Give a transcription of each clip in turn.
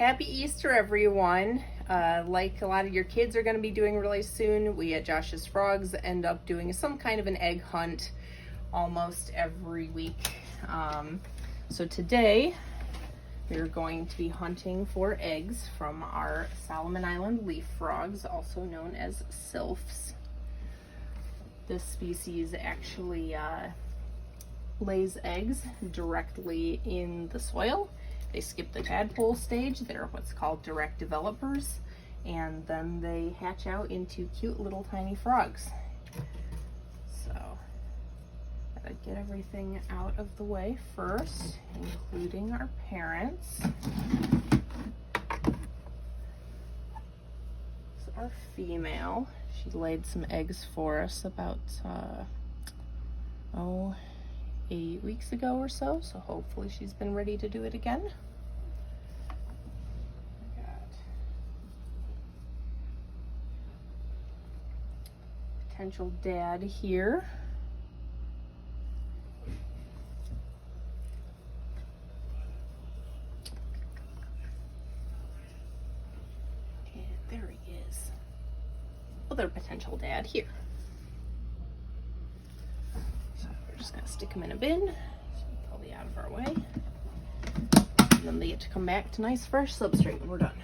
Happy Easter, everyone. Like a lot of your kids are going to be doing really soon, we at Josh's Frogs end up doing some kind of an egg hunt almost every week. So today we're going to be hunting for eggs from our Solomon Island leaf frogs, also known as sylphs. This species actually lays eggs directly in the soil. They skip the tadpole stage. They're what's called direct developers, and then they hatch out into cute little tiny frogs. So, gotta get everything out of the way first, including our parents. So our female, she laid some eggs for us about 8 weeks ago or so, so hopefully she's been ready to do it again. I got potential dad here. And there he is. Other potential dad here. Just gonna stick them in a bin, so probably out of our way. And then they get to come back to nice fresh substrate when we're done.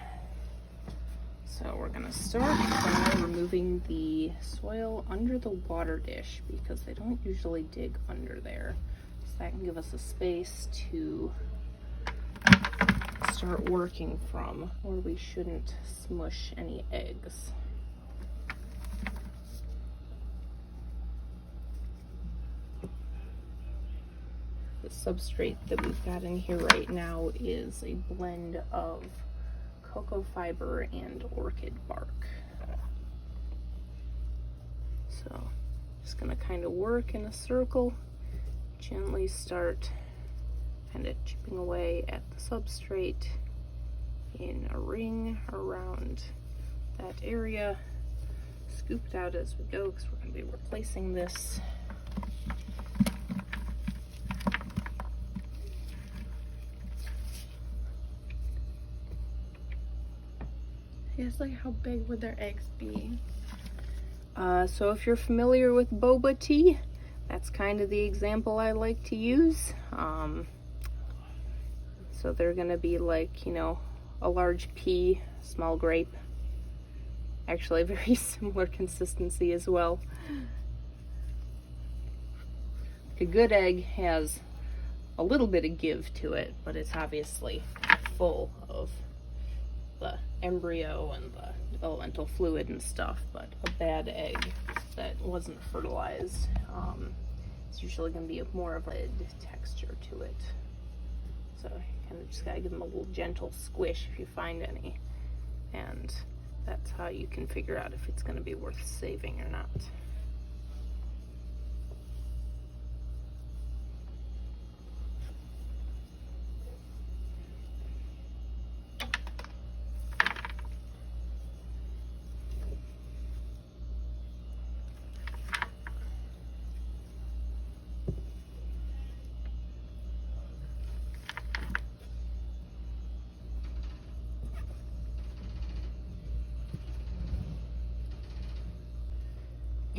So we're gonna start by removing the soil under the water dish because they don't usually dig under there. So that can give us a space to start working from, where we shouldn't smush any eggs. The substrate that we've got in here right now is a blend of cocoa fiber and orchid bark. So just gonna kind of work in a circle, gently start kind of chipping away at the substrate in a ring around that area. Scoop it out as we go because we're gonna be replacing this. It's like, how big would their eggs be? So if you're familiar with boba tea, that's kind of the example I like to use. So they're gonna be like, you know, a large pea, small grape. Actually, very similar consistency as well. A good egg has a little bit of give to it, but it's obviously full of the embryo and the developmental fluid and stuff. But a bad egg that wasn't fertilized, it's usually going to be more of a texture to it. So you kind of just gotta give them a little gentle squish if you find any, and that's how you can figure out if it's going to be worth saving or not.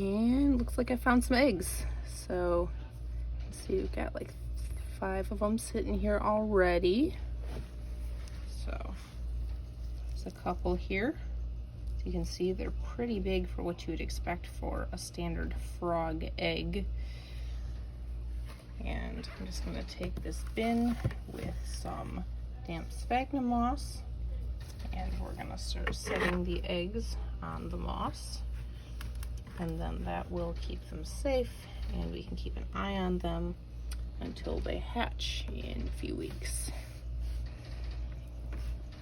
And looks like I found some eggs. So let's see, we've got like 5 of them sitting here already. So there's a couple here. So you can see they're pretty big for what you would expect for a standard frog egg. And I'm just gonna take this bin with some damp sphagnum moss, and we're gonna start setting the eggs on the moss. And then that will keep them safe, and we can keep an eye on them until they hatch in a few weeks.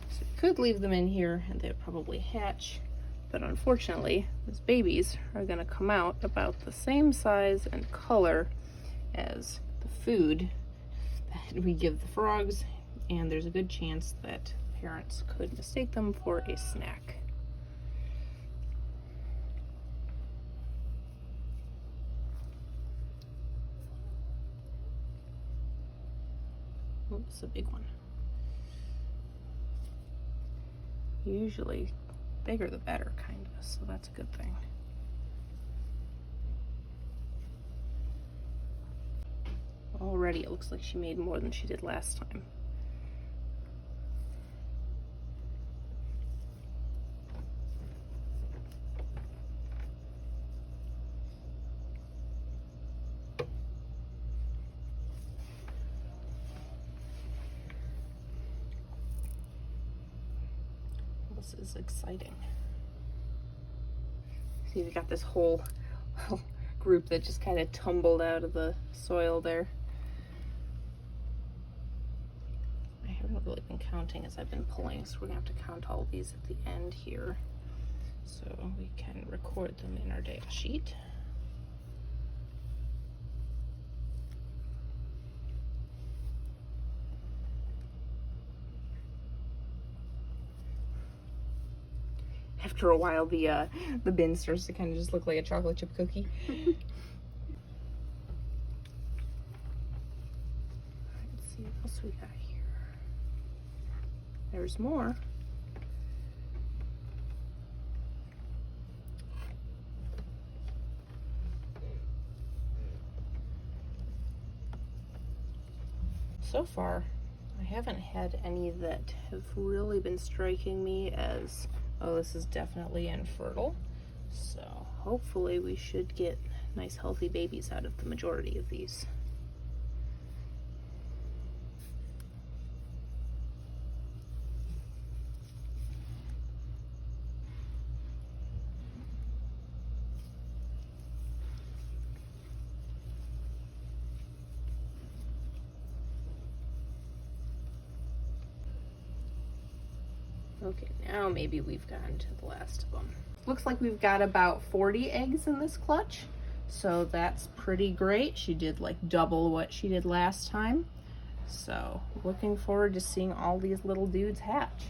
So we could leave them in here and they'd probably hatch, but unfortunately those babies are going to come out about the same size and color as the food that we give the frogs, and there's a good chance that parents could mistake them for a snack. Oh, it's a big one. Usually bigger the better, kind of, so that's a good thing. Already it looks like she made more than she did last time. This is exciting. See, we got this whole group that just kind of tumbled out of the soil there. I haven't really been counting as I've been pulling, so we're gonna have to count all these at the end here so we can record them in our data sheet. After a while, the bin starts to kind of just look like a chocolate chip cookie. Let's see what else we got here. There's more. So far, I haven't had any that have really been striking me as, oh, this is definitely infertile. So hopefully we should get nice healthy babies out of the majority of these. Okay, now maybe we've gotten to the last of them. Looks like we've got about 40 eggs in this clutch, so that's pretty great. She did like double what she did last time. So looking forward to seeing all these little dudes hatch.